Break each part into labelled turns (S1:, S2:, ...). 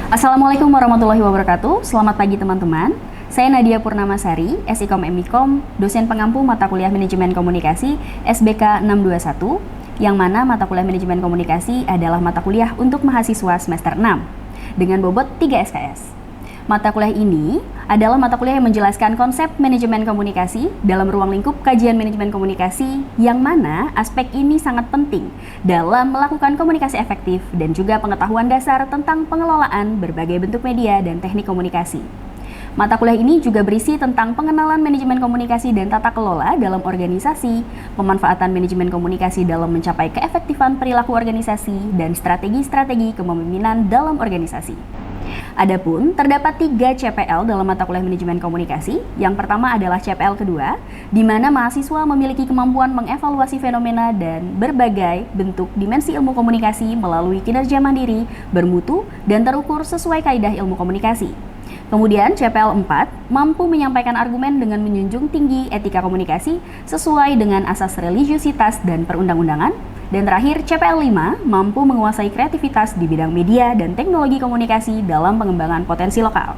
S1: Assalamualaikum warahmatullahi wabarakatuh. Selamat pagi teman-teman. Saya Nadia Purnamasari, SIKOM MIKOM, dosen pengampu mata kuliah Manajemen Komunikasi SBK 621, yang mana mata kuliah Manajemen Komunikasi adalah mata kuliah untuk mahasiswa semester 6 dengan bobot 3 SKS. Mata kuliah ini adalah mata kuliah yang menjelaskan konsep manajemen komunikasi dalam ruang lingkup kajian manajemen komunikasi, yang mana aspek ini sangat penting dalam melakukan komunikasi efektif dan juga pengetahuan dasar tentang pengelolaan berbagai bentuk media dan teknik komunikasi. Mata kuliah ini juga berisi tentang pengenalan manajemen komunikasi dan tata kelola dalam organisasi, pemanfaatan manajemen komunikasi dalam mencapai keefektifan perilaku organisasi, dan strategi-strategi kepemimpinan dalam organisasi. Adapun terdapat 3 CPL dalam mata kuliah manajemen komunikasi. Yang pertama adalah CPL kedua, di mana mahasiswa memiliki kemampuan mengevaluasi fenomena dan berbagai bentuk dimensi ilmu komunikasi melalui kinerja mandiri, bermutu, dan terukur sesuai kaidah ilmu komunikasi. Kemudian CPL 4 mampu menyampaikan argumen dengan menjunjung tinggi etika komunikasi sesuai dengan asas religiusitas dan perundang-undangan. Dan terakhir, CPL 5 mampu menguasai kreativitas di bidang media dan teknologi komunikasi dalam pengembangan potensi lokal.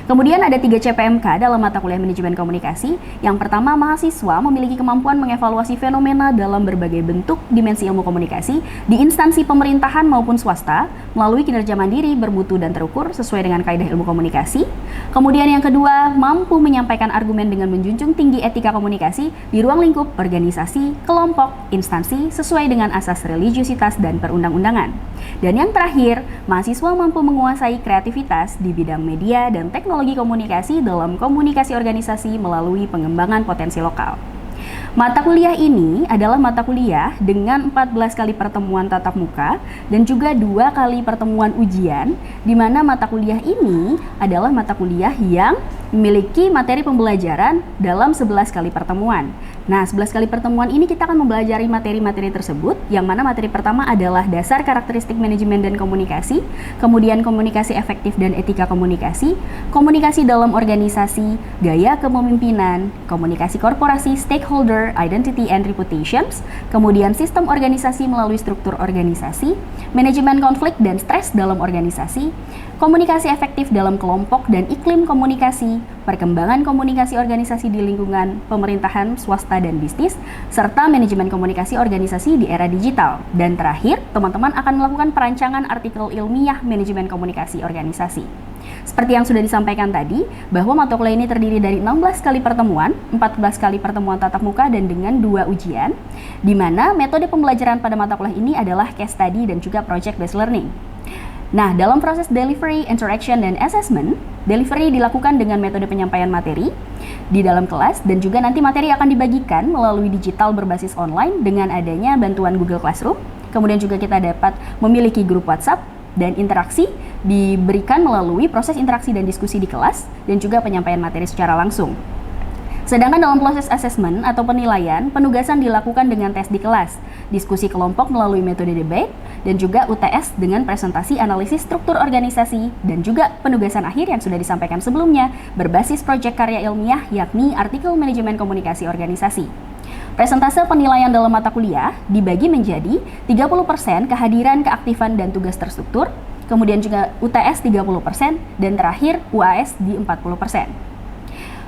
S1: Kemudian ada 3 CPMK dalam mata kuliah manajemen komunikasi. Yang pertama, mahasiswa memiliki kemampuan mengevaluasi fenomena dalam berbagai bentuk dimensi ilmu komunikasi di instansi pemerintahan maupun swasta melalui kinerja mandiri, bermutu, dan terukur sesuai dengan kaidah ilmu komunikasi. Kemudian yang kedua, mampu menyampaikan argumen dengan menjunjung tinggi etika komunikasi di ruang lingkup organisasi, kelompok, instansi sesuai dengan asas religiusitas dan perundang-undangan. Dan yang terakhir, mahasiswa mampu menguasai kreativitas di bidang media dan teknologi komunikasi dalam komunikasi organisasi melalui pengembangan potensi lokal. Mata kuliah ini adalah mata kuliah dengan 14 kali pertemuan tatap muka dan juga 2 kali pertemuan ujian, di mana mata kuliah ini adalah mata kuliah yang memiliki materi pembelajaran dalam 11 kali pertemuan. Nah, 11 kali pertemuan ini kita akan mempelajari materi-materi tersebut, yang mana materi pertama adalah dasar karakteristik manajemen dan komunikasi, kemudian komunikasi efektif dan etika komunikasi, komunikasi dalam organisasi, gaya kepemimpinan, komunikasi korporasi, stakeholder, identity and reputations, kemudian sistem organisasi melalui struktur organisasi, manajemen konflik dan stres dalam organisasi, komunikasi efektif dalam kelompok dan iklim komunikasi, perkembangan komunikasi organisasi di lingkungan pemerintahan, swasta, dan bisnis, serta manajemen komunikasi organisasi di era digital. Dan terakhir, teman-teman akan melakukan perancangan artikel ilmiah manajemen komunikasi organisasi. Seperti yang sudah disampaikan tadi, bahwa mata kuliah ini terdiri dari 16 kali pertemuan, 14 kali pertemuan tatap muka, dan dengan 2 ujian, di mana metode pembelajaran pada mata kuliah ini adalah case study dan juga project based learning. Nah, dalam proses delivery, interaction, dan assessment, delivery dilakukan dengan metode penyampaian materi di dalam kelas, dan juga nanti materi akan dibagikan melalui digital berbasis online dengan adanya bantuan Google Classroom. Kemudian juga kita dapat memiliki grup WhatsApp, dan interaksi diberikan melalui proses interaksi dan diskusi di kelas, dan juga penyampaian materi secara langsung. Sedangkan dalam proses assessment atau penilaian, penugasan dilakukan dengan tes di kelas, diskusi kelompok melalui metode debate, dan juga UTS dengan presentasi analisis struktur organisasi, dan juga penugasan akhir yang sudah disampaikan sebelumnya berbasis proyek karya ilmiah, yakni artikel manajemen komunikasi organisasi. Presentase penilaian dalam mata kuliah dibagi menjadi 30% kehadiran, keaktifan, dan tugas terstruktur, kemudian juga UTS 30%, dan terakhir UAS di 40%.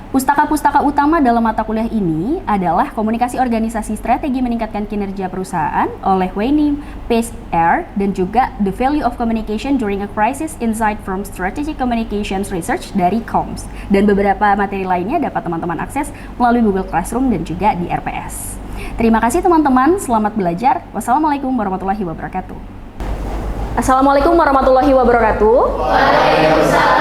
S1: Pustaka-pustaka utama dalam mata kuliah ini adalah Komunikasi Organisasi Strategi Meningkatkan Kinerja Perusahaan oleh Wayne Pace R, dan juga The Value of Communication During a Crisis Insight from Strategic Communications Research dari COMS. Dan beberapa materi lainnya dapat teman-teman akses melalui Google Classroom dan juga di RPS. Terima kasih teman-teman, selamat belajar. Wassalamualaikum warahmatullahi wabarakatuh. Assalamualaikum warahmatullahi wabarakatuh. Waalaikumsalam.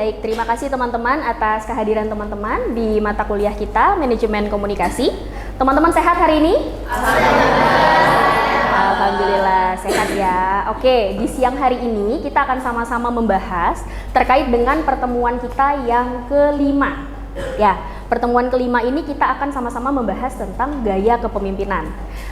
S1: Baik, terima kasih teman-teman atas kehadiran teman-teman di mata kuliah kita, Manajemen Komunikasi. Teman-teman sehat hari ini? Alhamdulillah sehat ya. Oke, di siang hari ini kita akan sama-sama membahas terkait dengan pertemuan kita yang kelima. Ya, pertemuan kelima ini kita akan sama-sama membahas tentang gaya kepemimpinan.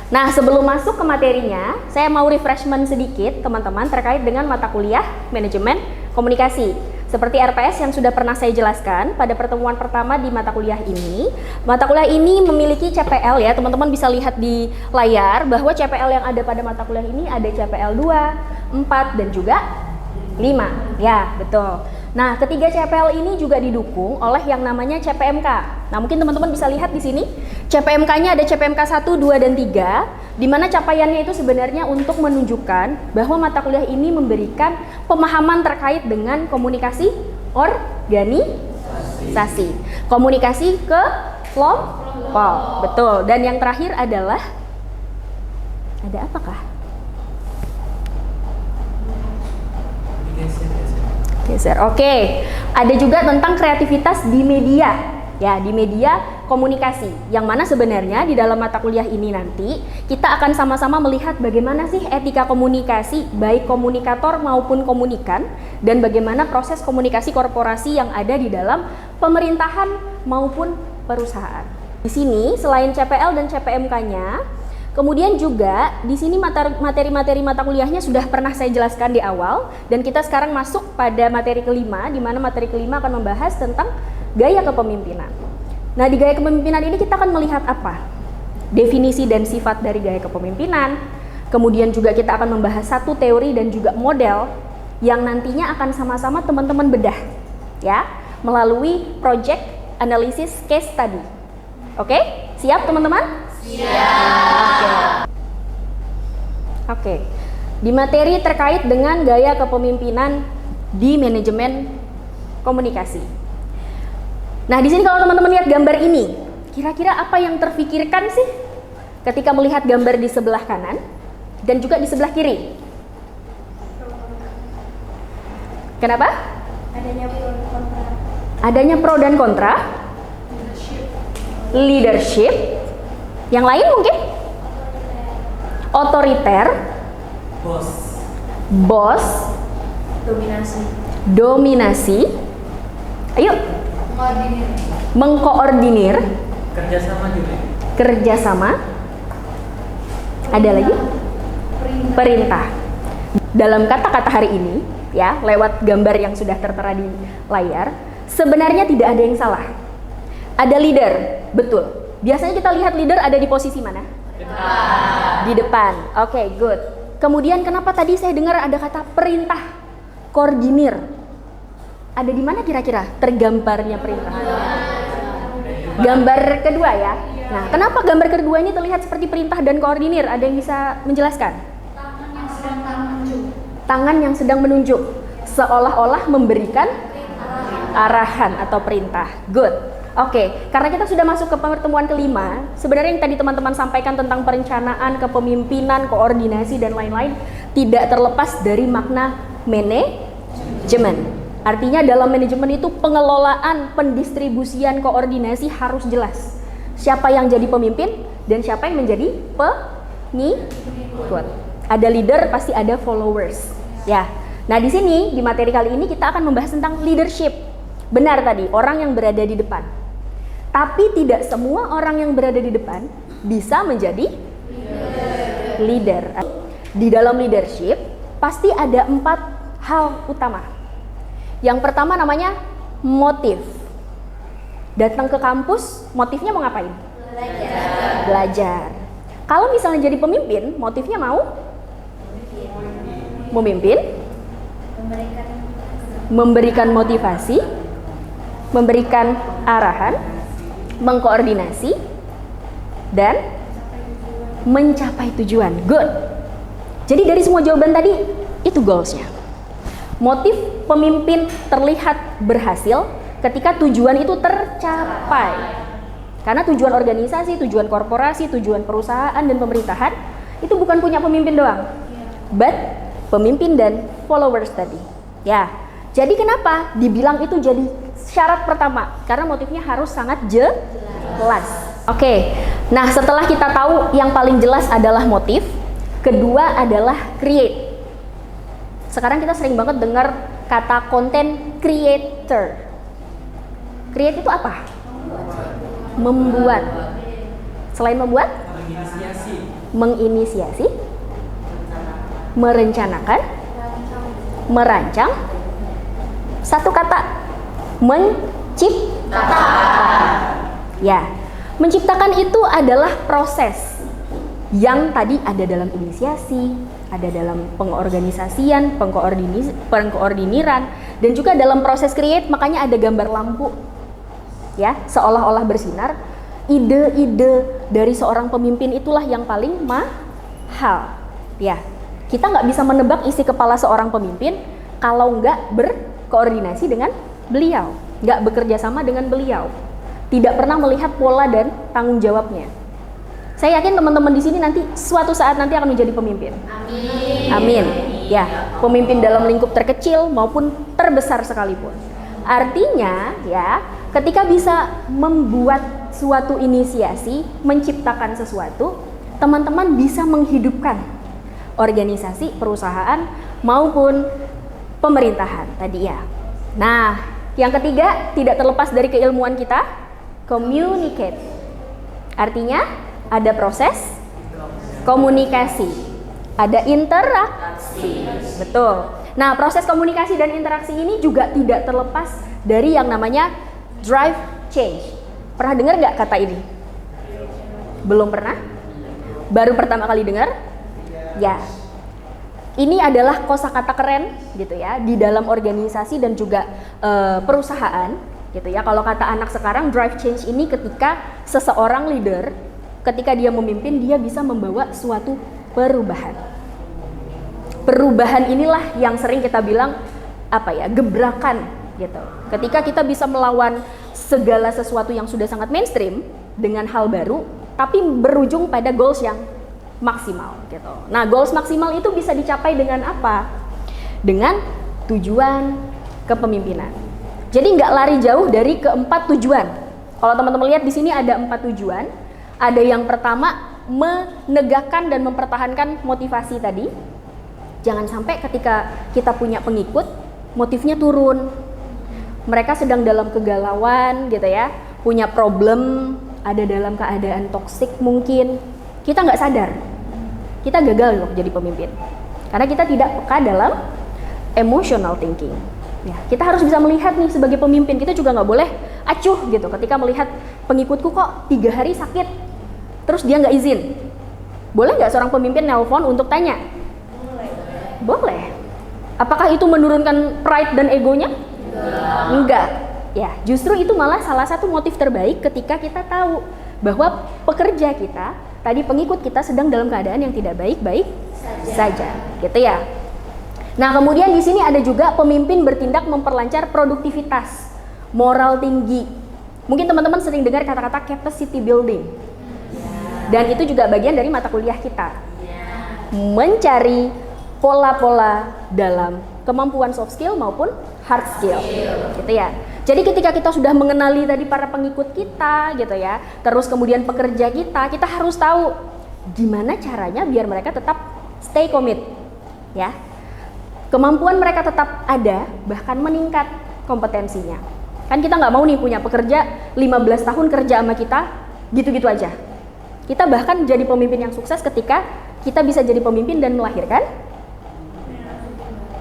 S1: Nah, sebelum masuk ke materinya, saya mau refreshment sedikit teman-teman terkait dengan mata kuliah Manajemen Komunikasi. Seperti RPS yang sudah pernah saya jelaskan pada pertemuan pertama di mata kuliah ini. Mata kuliah ini memiliki CPL ya, teman-teman bisa lihat di layar bahwa CPL yang ada pada mata kuliah ini ada CPL 2, 4, dan juga 5. Ya, betul. Nah, ketiga CPL ini juga didukung oleh yang namanya CPMK. Nah, mungkin teman-teman bisa lihat di sini, CPMK-nya ada CPMK 1, 2, dan 3, di mana capaiannya itu sebenarnya untuk menunjukkan bahwa mata kuliah ini memberikan pemahaman terkait dengan komunikasi organisasi. Komunikasi ke kelompok. Betul. Dan yang terakhir adalah, ada apakah? Geser. Oke. Ada juga tentang kreativitas di media. Ya, di media komunikasi. Yang mana sebenarnya di dalam mata kuliah ini nanti kita akan sama-sama melihat bagaimana sih etika komunikasi baik komunikator maupun komunikan, dan bagaimana proses komunikasi korporasi yang ada di dalam pemerintahan maupun perusahaan. Di sini selain CPL dan CPMK-nya, kemudian juga di sini materi-materi mata kuliahnya sudah pernah saya jelaskan di awal, dan kita sekarang masuk pada materi kelima, di mana materi kelima akan membahas tentang gaya kepemimpinan. Nah, di gaya kepemimpinan ini kita akan melihat apa? Definisi dan sifat dari gaya kepemimpinan. Kemudian juga kita akan membahas satu teori dan juga model yang nantinya akan sama-sama teman-teman bedah ya, melalui project analysis case study. Oke? Siap teman-teman? Siap. Oke. Di materi terkait dengan gaya kepemimpinan di manajemen komunikasi. Nah, di sini kalau teman-teman lihat gambar ini, kira-kira apa yang terfikirkan sih ketika melihat gambar di sebelah kanan dan juga di sebelah kiri? Kenapa?
S2: Adanya pro dan kontra.
S1: Adanya pro dan kontra. Leadership. Yang lain mungkin? Otoriter. Bos. Dominasi. Ayo. Mengkoordinir. Kerjasama. Ada lagi? Perintah. Dalam kata-kata hari ini, ya, lewat gambar yang sudah tertera di layar, sebenarnya tidak ada yang salah. Ada leader, betul. Biasanya kita lihat leader ada di posisi mana? Di depan. Oke, good. Kemudian kenapa tadi saya dengar ada kata perintah, koordinir? Ada di mana kira-kira tergambarnya perintah? Gambar kedua ya. Nah, kenapa gambar kedua ini terlihat seperti perintah dan koordinir? Ada yang bisa menjelaskan? Tangan yang sedang menunjuk, seolah-olah memberikan arahan atau perintah. Good. Oke, karena kita sudah masuk ke pertemuan kelima, sebenarnya yang tadi teman-teman sampaikan tentang perencanaan, kepemimpinan, koordinasi, dan lain-lain tidak terlepas dari makna manajemen. Artinya dalam manajemen itu pengelolaan, pendistribusian, koordinasi harus jelas. Siapa yang jadi pemimpin dan siapa yang menjadi pengikut. Ada leader, pasti ada followers. Ya. Nah, di sini di materi kali ini kita akan membahas tentang leadership. Benar tadi, orang yang berada di depan. Tapi tidak semua orang yang berada di depan bisa menjadi leader. Di dalam leadership pasti ada 4 hal utama. Yang pertama namanya motif. Datang ke kampus, motifnya mau ngapain? Belajar. Kalau misalnya jadi pemimpin, motifnya mau? Memimpin. Memberikan motivasi. Memberikan arahan. Mengkoordinasi. Dan mencapai tujuan. Good. Jadi dari semua jawaban tadi, itu goalsnya. Motif pemimpin terlihat berhasil ketika tujuan itu tercapai. Karena tujuan organisasi, tujuan korporasi, tujuan perusahaan dan pemerintahan itu bukan punya pemimpin doang, but pemimpin dan followers tadi. Ya, jadi kenapa dibilang itu jadi syarat pertama? Karena motifnya harus sangat jelas. Oke, nah setelah kita tahu yang paling jelas adalah motif, kedua adalah create. Sekarang kita sering banget dengar kata content creator. Create itu apa? Membuat. Selain membuat? Menginisiasi. Merencanakan. Merancang. Satu kata, menciptakan. Ya, menciptakan itu adalah proses yang tadi ada dalam inisiasi, ada dalam pengorganisasian, pengkoordiniran, dan juga dalam proses create. Makanya ada gambar lampu, ya, seolah-olah bersinar. Ide-ide dari seorang pemimpin itulah yang paling mahal. Ya, kita nggak bisa menebak isi kepala seorang pemimpin kalau nggak berkoordinasi dengan beliau, nggak bekerja sama dengan beliau, tidak pernah melihat pola dan tanggung jawabnya. Saya yakin teman-teman di sini nanti suatu saat nanti akan menjadi pemimpin. Amin. Amin. Ya, pemimpin dalam lingkup terkecil maupun terbesar sekalipun. Artinya, ya, ketika bisa membuat suatu inisiasi, menciptakan sesuatu, teman-teman bisa menghidupkan organisasi, perusahaan maupun pemerintahan tadi ya. Nah, yang ketiga tidak terlepas dari keilmuan kita, communicate. Artinya ada proses komunikasi, ada interaksi. Betul. Nah, proses komunikasi dan interaksi ini juga tidak terlepas dari yang namanya drive change. Pernah dengar nggak kata ini? Belum pernah? Baru pertama kali dengar? Ya. Ini adalah kosakata keren gitu ya di dalam organisasi dan juga perusahaan gitu ya. Kalau kata anak sekarang, drive change ini ketika seseorang leader, ketika dia memimpin, dia bisa membawa suatu perubahan. Perubahan inilah yang sering kita bilang gebrakan gitu. Ketika kita bisa melawan segala sesuatu yang sudah sangat mainstream dengan hal baru, tapi berujung pada goals yang maksimal gitu. Nah, goals maksimal itu bisa dicapai dengan apa? Dengan tujuan kepemimpinan. Jadi nggak lari jauh dari keempat tujuan. Kalau teman-teman lihat di sini ada 4 tujuan. Ada yang pertama, menegakkan dan mempertahankan motivasi tadi. Jangan sampai ketika kita punya pengikut, motifnya turun. Mereka sedang dalam kegalauan gitu ya, punya problem, ada dalam keadaan toksik mungkin. Kita nggak sadar, kita gagal loh jadi pemimpin. Karena kita tidak peka dalam emotional thinking. Ya, kita harus bisa melihat nih sebagai pemimpin, kita juga nggak boleh acuh gitu ketika melihat pengikutku kok 3 hari sakit, terus dia nggak izin. Boleh nggak seorang pemimpin nelpon untuk tanya? Boleh. Apakah itu menurunkan pride dan egonya? Enggak. Ya, justru itu malah salah satu motif terbaik ketika kita tahu bahwa pekerja kita, tadi pengikut kita sedang dalam keadaan yang tidak baik-baik saja. Gitu ya. Nah, kemudian di sini ada juga pemimpin bertindak memperlancar produktivitas, moral tinggi. Mungkin teman-teman sering dengar kata-kata capacity building. Dan itu juga bagian dari mata kuliah kita. Mencari pola-pola dalam kemampuan soft skill maupun hard skill. Gitu ya. Jadi ketika kita sudah mengenali tadi para pengikut kita gitu ya, terus kemudian pekerja kita harus tahu gimana caranya biar mereka tetap stay commit. Ya. Kemampuan mereka tetap ada, bahkan meningkat kompetensinya. Kan kita nggak mau nih punya pekerja 15 tahun kerja sama kita, gitu-gitu aja. Kita bahkan jadi pemimpin yang sukses ketika kita bisa jadi pemimpin dan melahirkan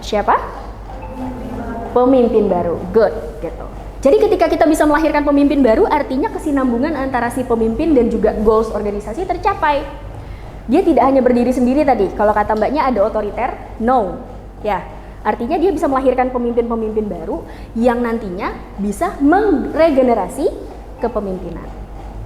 S1: siapa? Pemimpin baru. Good, gitu. Jadi ketika kita bisa melahirkan pemimpin baru, artinya kesinambungan antara si pemimpin dan juga goals organisasi tercapai. Dia tidak hanya berdiri sendiri tadi. Kalau kata mbaknya ada otoriter, no. Ya, artinya dia bisa melahirkan pemimpin-pemimpin baru yang nantinya bisa meregenerasi kepemimpinan.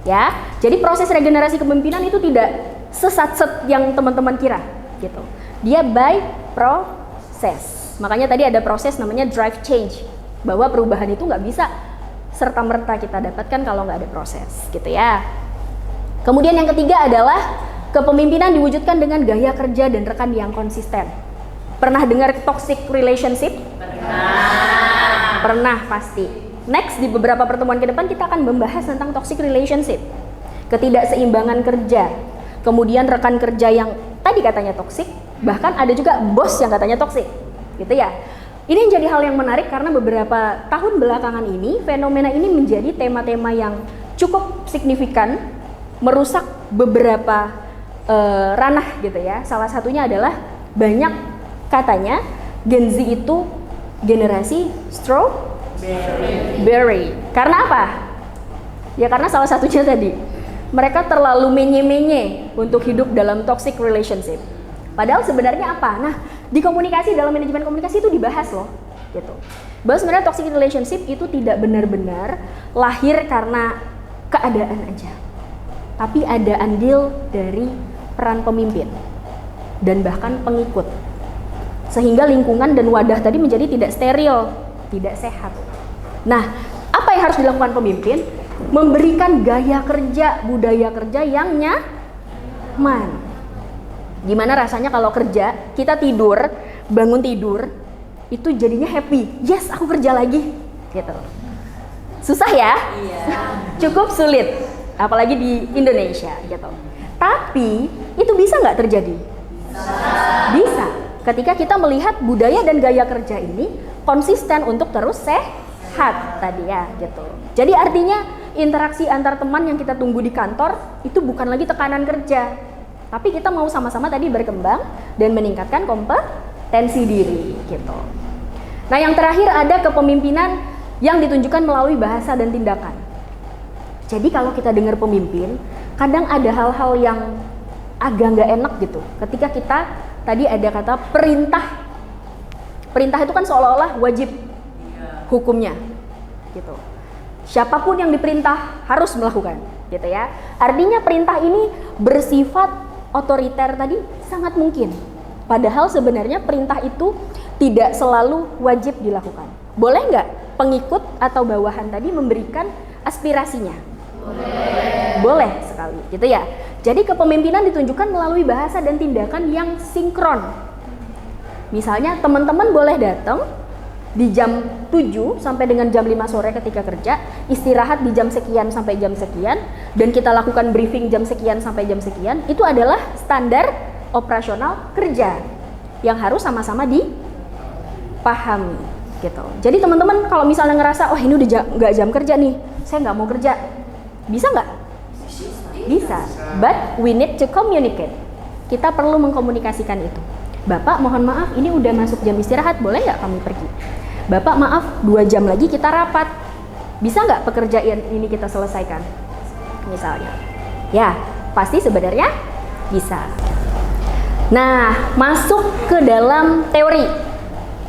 S1: Ya, jadi proses regenerasi kepemimpinan itu tidak sesat-set yang teman-teman kira, gitu. Dia by proses. Makanya tadi ada proses namanya drive change, bahwa perubahan itu nggak bisa serta-merta kita dapatkan kalau nggak ada proses, gitu ya. Kemudian yang ketiga adalah kepemimpinan diwujudkan dengan gaya kerja dan rekan yang konsisten. Pernah dengar toxic relationship? Pernah. Pernah pasti. Next, di beberapa pertemuan ke depan kita akan membahas tentang toxic relationship. Ketidakseimbangan kerja. Kemudian rekan kerja yang tadi katanya toxic, bahkan ada juga bos yang katanya toxic. Gitu ya. Ini menjadi hal yang menarik karena beberapa tahun belakangan ini fenomena ini menjadi tema-tema yang cukup signifikan, merusak beberapa ranah gitu ya. Salah satunya adalah banyak katanya Gen Z itu Generasi strawberry. Karena apa? Ya karena salah satunya tadi, mereka terlalu menye-menye untuk hidup dalam toxic relationship. Padahal sebenarnya apa? Nah, di komunikasi, dalam manajemen komunikasi itu dibahas loh, gitu. Bahwa sebenarnya toxic relationship itu tidak benar-benar lahir karena keadaan aja, tapi ada andil dari peran pemimpin dan bahkan pengikut, sehingga lingkungan dan wadah tadi menjadi tidak steril, tidak sehat. Nah, apa yang harus dilakukan pemimpin? Memberikan gaya kerja, budaya kerja yang nyaman. Gimana rasanya kalau kerja, kita tidur, bangun tidur, itu jadinya happy. Yes, aku kerja lagi, gitu. Susah ya? Iya. Cukup sulit, apalagi di Indonesia, gitu. Tapi itu bisa nggak terjadi? Bisa. Ketika kita melihat budaya dan gaya kerja ini konsisten untuk terus sehat tadi ya, gitu. Jadi artinya interaksi antar teman yang kita tunggu di kantor itu bukan lagi tekanan kerja, tapi kita mau sama-sama tadi berkembang dan meningkatkan kompetensi diri, gitu. Nah, yang terakhir ada kepemimpinan yang ditunjukkan melalui bahasa dan tindakan. Jadi kalau kita dengar pemimpin, kadang ada hal-hal yang agak nggak enak gitu. Ketika kita tadi ada kata perintah. Perintah itu kan seolah-olah wajib hukumnya, gitu. Siapapun yang diperintah harus melakukan, gitu ya. Artinya perintah ini bersifat otoriter tadi sangat mungkin. Padahal sebenarnya perintah itu tidak selalu wajib dilakukan. Boleh nggak pengikut atau bawahan tadi memberikan aspirasinya? Boleh sekali, gitu ya. Jadi kepemimpinan ditunjukkan melalui bahasa dan tindakan yang sinkron. Misalnya teman-teman boleh datang di jam 7 sampai dengan jam 5 sore ketika kerja, istirahat di jam sekian sampai jam sekian, dan kita lakukan briefing jam sekian sampai jam sekian. Itu adalah standar operasional kerja yang harus sama-sama dipahami, gitu. Jadi teman-teman kalau misalnya ngerasa, oh ini udah nggak jam kerja nih, saya nggak mau kerja, bisa nggak? Bisa, but we need to communicate. Kita perlu mengkomunikasikan itu. Bapak mohon maaf, ini udah masuk jam istirahat, boleh nggak kami pergi? Bapak maaf, 2 jam lagi kita rapat, bisa nggak pekerjaan ini kita selesaikan? Misalnya, ya pasti sebenarnya bisa. Nah, masuk ke dalam teori.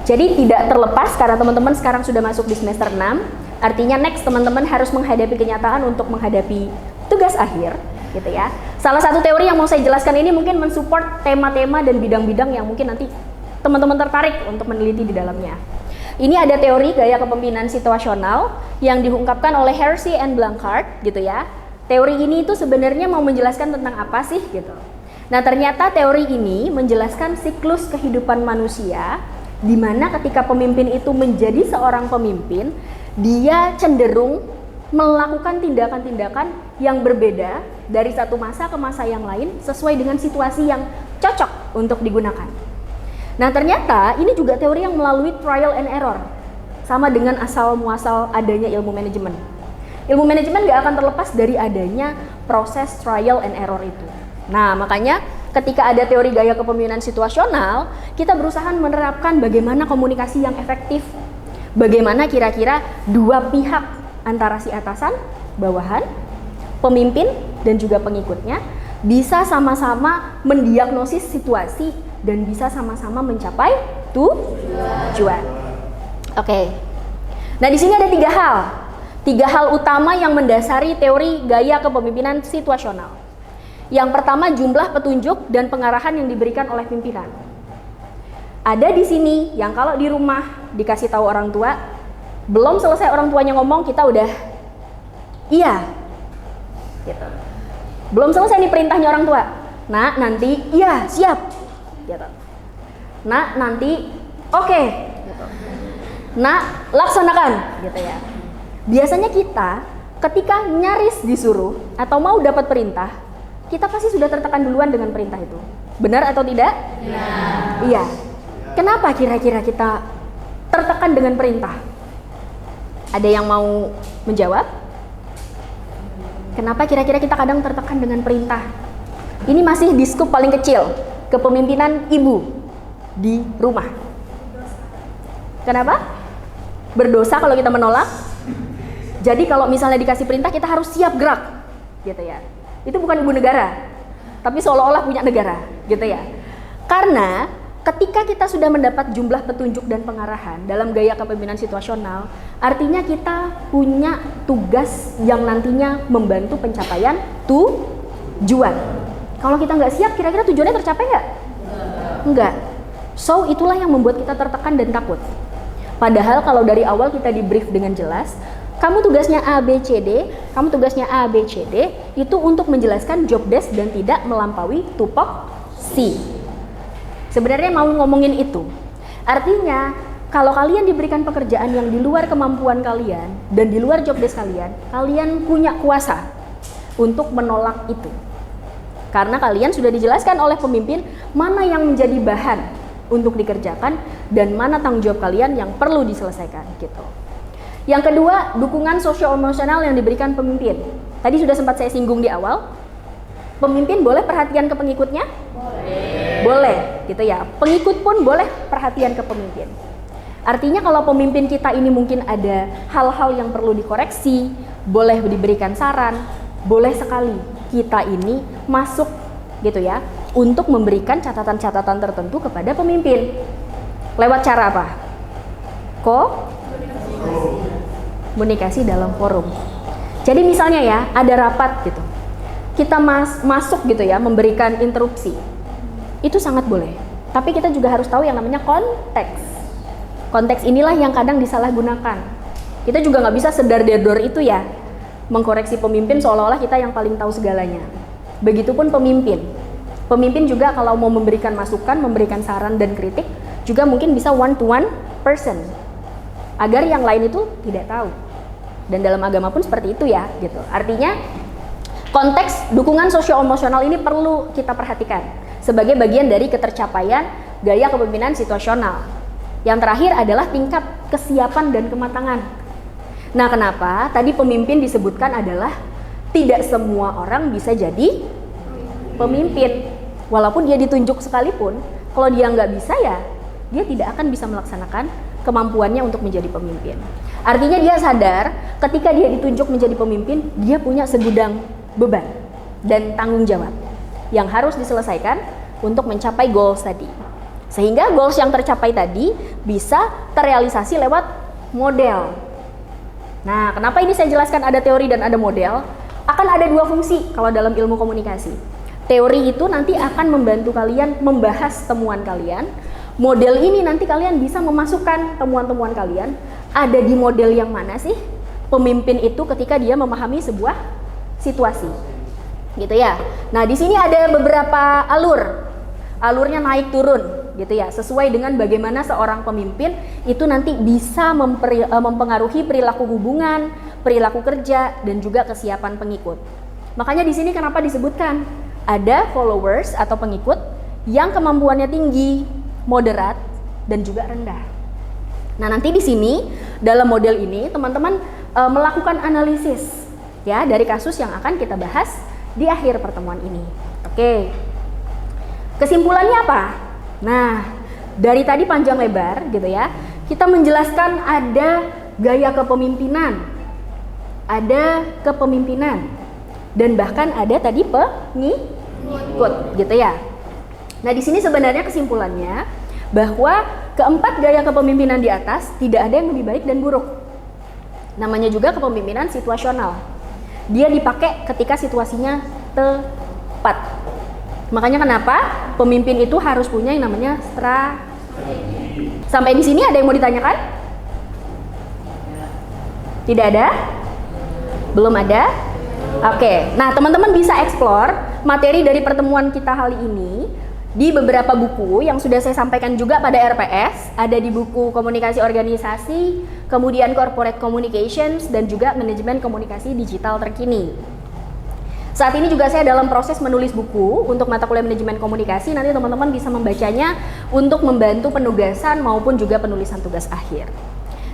S1: Jadi tidak terlepas karena teman-teman sekarang sudah masuk di semester 6, artinya next teman-teman harus menghadapi kenyataan untuk menghadapi tugas akhir, gitu ya. Salah satu teori yang mau saya jelaskan ini mungkin mensupport tema-tema dan bidang-bidang yang mungkin nanti teman-teman tertarik untuk meneliti di dalamnya. Ini ada teori gaya kepemimpinan situasional yang diungkapkan oleh Hersey and Blanchard, gitu ya. Teori ini itu sebenarnya mau menjelaskan tentang apa sih, gitu. Nah, ternyata teori ini menjelaskan siklus kehidupan manusia, di mana ketika pemimpin itu menjadi seorang pemimpin, dia cenderung melakukan tindakan-tindakan yang berbeda dari satu masa ke masa yang lain sesuai dengan situasi yang cocok untuk digunakan. Nah, ternyata ini juga teori yang melalui trial and error, sama dengan asal muasal adanya ilmu manajemen. Ilmu manajemen gak akan terlepas dari adanya proses trial and error itu. Nah, makanya ketika ada teori gaya kepemimpinan situasional, kita berusaha menerapkan bagaimana komunikasi yang efektif, bagaimana kira-kira dua pihak antara si atasan, bawahan, pemimpin, dan juga pengikutnya bisa sama-sama mendiagnosis situasi dan bisa sama-sama mencapai tujuan. Oke. Nah, di sini ada 3 hal. 3 hal utama yang mendasari teori gaya kepemimpinan situasional. Yang pertama, jumlah petunjuk dan pengarahan yang diberikan oleh pimpinan. Ada di sini yang kalau di rumah dikasih tahu orang tua, belum selesai orang tuanya ngomong, kita udah iya, gitu. Belum selesai nih perintahnya orang tua, nah nanti iya siap, gitu. Nah nanti oke, gitu. Nah laksanakan, gitu ya. Biasanya kita ketika nyaris disuruh atau mau dapat perintah, kita pasti sudah tertekan duluan dengan perintah itu. Benar atau tidak? Ya. Iya. Kenapa kira-kira kita tertekan dengan perintah? Ada yang mau menjawab? Kenapa kira-kira kita kadang tertekan dengan perintah? Ini masih di skup paling kecil, kepemimpinan ibu di rumah. Kenapa? Berdosa kalau kita menolak. Jadi kalau misalnya dikasih perintah kita harus siap gerak, gitu ya. Itu bukan ibu negara, tapi seolah-olah punya negara, gitu ya. Karena ketika kita sudah mendapat jumlah petunjuk dan pengarahan dalam gaya kepemimpinan situasional, artinya kita punya tugas yang nantinya membantu pencapaian tujuan. Kalau kita nggak siap, kira-kira tujuannya tercapai nggak? Enggak. So, itulah yang membuat kita tertekan dan takut. Padahal kalau dari awal kita di brief dengan jelas, kamu tugasnya A, B, C, D, kamu tugasnya A, B, C, D, itu untuk menjelaskan job desk dan tidak melampaui tupoksi. Sebenarnya mau ngomongin itu. Artinya, kalau kalian diberikan pekerjaan yang di luar kemampuan kalian dan di luar job desk kalian, kalian punya kuasa untuk menolak itu. Karena kalian sudah dijelaskan oleh pemimpin mana yang menjadi bahan untuk dikerjakan dan mana tanggung jawab kalian yang perlu diselesaikan gitu. Yang kedua, dukungan sosio-emosional yang diberikan pemimpin. Tadi sudah sempat saya singgung di awal. Pemimpin boleh perhatian ke pengikutnya? Boleh, gitu ya. Pengikut pun boleh perhatian ke pemimpin. Artinya kalau pemimpin kita ini mungkin ada hal-hal yang perlu dikoreksi, boleh diberikan saran, boleh sekali kita ini masuk gitu ya, untuk memberikan catatan-catatan tertentu kepada pemimpin. Lewat cara apa? Komunikasi dalam forum. Jadi misalnya ya, ada rapat gitu. Kita masuk gitu ya, memberikan interupsi. Itu sangat boleh. Tapi kita juga harus tahu yang namanya konteks. Konteks inilah yang kadang disalahgunakan. Kita juga nggak bisa sedar-dedor itu ya, mengkoreksi pemimpin seolah-olah kita yang paling tahu segalanya. Begitupun pemimpin. Pemimpin juga kalau mau memberikan masukan, memberikan saran dan kritik, juga mungkin bisa one to one person. Agar yang lain itu tidak tahu. Dan dalam agama pun seperti itu ya, gitu. Artinya konteks dukungan sosio-emosional ini perlu kita perhatikan sebagai bagian dari ketercapaian gaya kepemimpinan situasional. Yang terakhir adalah tingkat kesiapan dan kematangan. Nah, kenapa tadi pemimpin disebutkan adalah tidak semua orang bisa jadi pemimpin. Walaupun dia ditunjuk sekalipun, kalau dia nggak bisa ya, dia tidak akan bisa melaksanakan kemampuannya untuk menjadi pemimpin. Artinya dia sadar ketika dia ditunjuk menjadi pemimpin, dia punya segudang beban dan tanggung jawab yang harus diselesaikan untuk mencapai goals tadi. Sehingga goals yang tercapai tadi bisa terrealisasi lewat model. Nah, kenapa ini saya jelaskan ada teori dan ada model? Akan ada dua fungsi kalau dalam ilmu komunikasi. Teori itu nanti akan membantu kalian membahas temuan kalian. Model ini nanti kalian bisa memasukkan temuan-temuan kalian. Ada di model yang mana sih pemimpin itu ketika dia memahami sebuah situasi. Gitu ya. Nah, di sini ada beberapa alur. Alurnya naik turun gitu ya, sesuai dengan bagaimana seorang pemimpin itu nanti bisa mempengaruhi perilaku hubungan, perilaku kerja, dan juga kesiapan pengikut. Makanya di sini kenapa disebutkan ada followers atau pengikut yang kemampuannya tinggi, moderat, dan juga rendah. Nah, nanti di sini dalam model ini teman-teman melakukan analisis ya dari kasus yang akan kita bahas di akhir pertemuan ini. Oke. Kesimpulannya apa? Nah, dari tadi panjang lebar gitu ya, kita menjelaskan ada gaya kepemimpinan, dan bahkan ada tadi pengikut gitu ya. Nah, di sini sebenarnya kesimpulannya bahwa keempat gaya kepemimpinan di atas tidak ada yang lebih baik dan buruk. Namanya juga kepemimpinan situasional. Dia dipakai ketika situasinya tepat. Makanya kenapa pemimpin itu harus punya yang namanya strategi. Sampai di sini ada yang mau ditanyakan? Tidak ada? Belum ada? Oke. Nah, teman-teman bisa explore materi dari pertemuan kita kali ini di beberapa buku yang sudah saya sampaikan juga pada RPS. Ada di buku Komunikasi Organisasi, kemudian Corporate Communications, dan juga Manajemen Komunikasi Digital Terkini. Saat ini juga saya dalam proses menulis buku untuk mata kuliah manajemen komunikasi. Nanti teman-teman bisa membacanya untuk membantu penugasan maupun juga penulisan tugas akhir.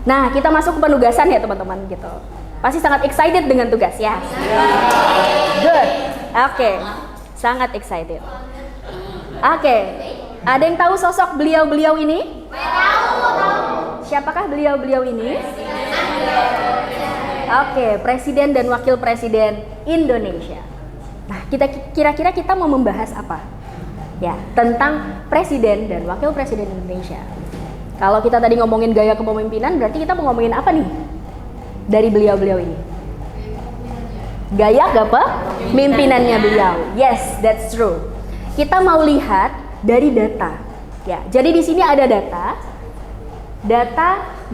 S1: Nah, kita masuk ke penugasan ya teman-teman gitu. Pasti sangat excited dengan tugas ya. Good. Oke. Sangat excited. Oke. Ada yang tahu sosok beliau-beliau ini? Tahu. Siapakah beliau-beliau ini? Oke, Presiden dan Wakil Presiden Indonesia. Nah, kira-kira kita mau membahas apa? Ya, tentang Presiden dan Wakil Presiden Indonesia. Kalau kita tadi ngomongin gaya kepemimpinan, berarti kita mau ngomongin apa nih dari beliau-beliau ini? Gaya kepemimpinannya beliau. Yes, that's true. Kita mau lihat dari data. Ya, jadi di sini ada data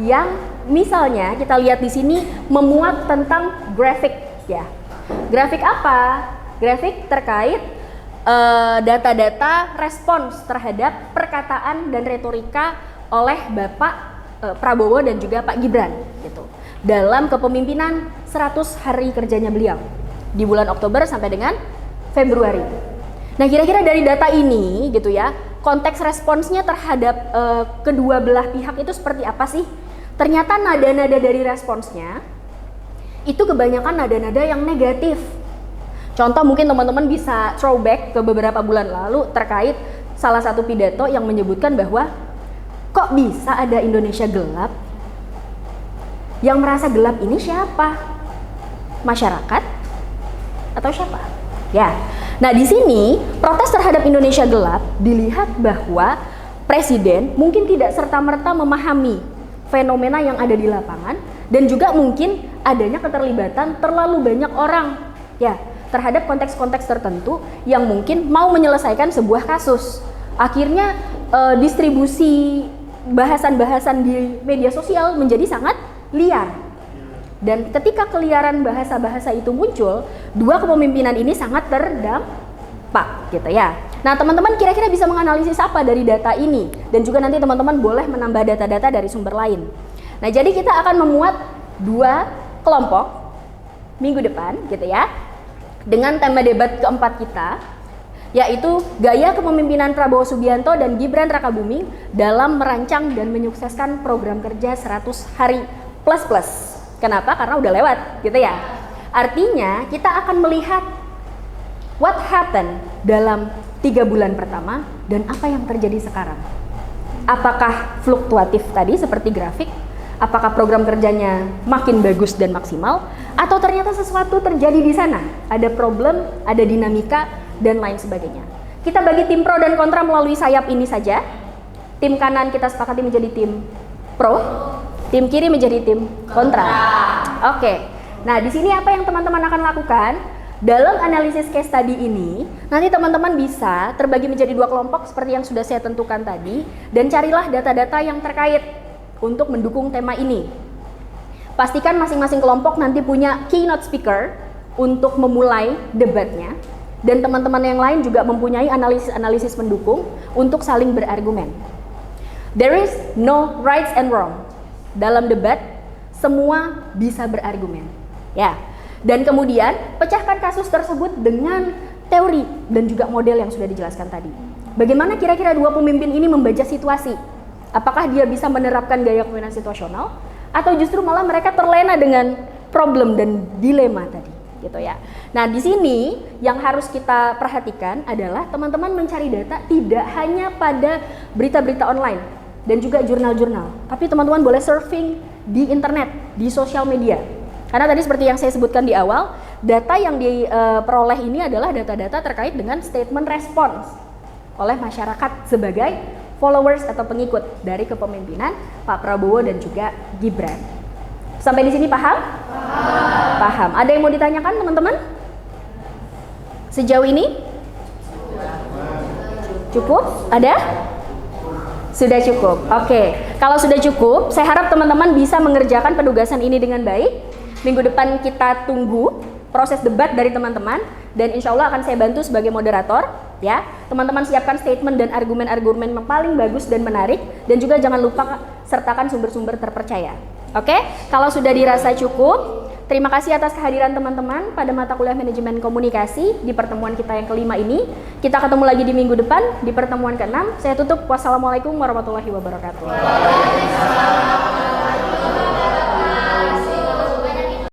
S1: yang misalnya kita lihat di sini memuat tentang grafik. Ya, grafik apa? Grafik terkait data-data respons terhadap perkataan dan retorika oleh Bapak Prabowo dan juga Pak Gibran gitu. Dalam kepemimpinan 100 hari kerjanya beliau di bulan Oktober sampai dengan Februari. Nah, kira-kira dari data ini gitu ya, konteks responsnya terhadap kedua belah pihak itu seperti apa sih? Ternyata nada-nada dari responsnya itu kebanyakan nada-nada yang negatif. Contoh mungkin teman-teman bisa throwback ke beberapa bulan lalu terkait salah satu pidato yang menyebutkan bahwa kok bisa ada Indonesia gelap? Yang merasa gelap ini siapa? Masyarakat? Atau siapa? Ya. Nah, di sini protes terhadap Indonesia gelap dilihat bahwa presiden mungkin tidak serta-merta memahami fenomena yang ada di lapangan dan juga mungkin adanya keterlibatan terlalu banyak orang ya terhadap konteks-konteks tertentu yang mungkin mau menyelesaikan sebuah kasus. Akhirnya distribusi bahasan-bahasan di media sosial menjadi sangat liar. Dan ketika keliaran bahasa-bahasa itu muncul, dua kepemimpinan ini sangat terdampak gitu ya. Nah, teman-teman kira-kira bisa menganalisis apa dari data ini? Dan juga nanti teman-teman boleh menambah data-data dari sumber lain. Nah, jadi kita akan memuat dua kelompok minggu depan gitu ya. Dengan tema debat keempat kita, yaitu gaya kepemimpinan Prabowo Subianto dan Gibran Rakabuming dalam merancang dan menyukseskan program kerja 100 hari plus. Kenapa? Karena udah lewat gitu ya. Artinya kita akan melihat what happened dalam 3 bulan pertama dan apa yang terjadi sekarang. Apakah fluktuatif tadi seperti grafik? Apakah program kerjanya makin bagus dan maksimal? Atau ternyata sesuatu terjadi di sana? Ada problem, ada dinamika, dan lain sebagainya. Kita bagi tim pro dan kontra melalui sayap ini saja. Tim kanan kita sepakati menjadi tim pro, tim kiri menjadi tim kontra. Oke. Nah, di sini apa yang teman-teman akan lakukan? Dalam analisis case study ini, nanti teman-teman bisa terbagi menjadi 2 kelompok seperti yang sudah saya tentukan tadi, dan carilah data-data yang terkait untuk mendukung tema ini. Pastikan masing-masing kelompok nanti punya keynote speaker untuk memulai debatnya, dan teman-teman yang lain juga mempunyai analisis-analisis pendukung untuk saling berargumen. There is no rights and wrong. Dalam debat, semua bisa berargumen. Ya. Dan kemudian pecahkan kasus tersebut dengan teori dan juga model yang sudah dijelaskan tadi. Bagaimana kira-kira dua pemimpin ini membaca situasi? Apakah dia bisa menerapkan gaya kepemimpinan situasional atau justru malah mereka terlena dengan problem dan dilema tadi, gitu ya. Nah, di sini yang harus kita perhatikan adalah teman-teman mencari data tidak hanya pada berita-berita online dan juga jurnal-jurnal, tapi teman-teman boleh surfing di internet, di sosial media. Karena tadi seperti yang saya sebutkan di awal, data yang diperoleh ini adalah data-data terkait dengan statement respons oleh masyarakat sebagai followers atau pengikut dari kepemimpinan Pak Prabowo dan juga Gibran. Sampai di sini paham? Paham. Ada yang mau ditanyakan teman-teman? Sejauh ini? Cukup? Ada? Sudah cukup. Oke. Kalau sudah cukup, saya harap teman-teman bisa mengerjakan penugasan ini dengan baik. Minggu depan kita tunggu proses debat dari teman-teman dan insya Allah akan saya bantu sebagai moderator ya. Teman-teman siapkan statement dan argumen-argumen yang paling bagus dan menarik dan juga jangan lupa sertakan sumber-sumber terpercaya. Oke? Kalau sudah dirasa cukup, terima kasih atas kehadiran teman-teman pada mata kuliah manajemen komunikasi di pertemuan kita yang kelima ini. Kita ketemu lagi di minggu depan di pertemuan ke-6. Saya tutup. Wassalamualaikum warahmatullahi wabarakatuh.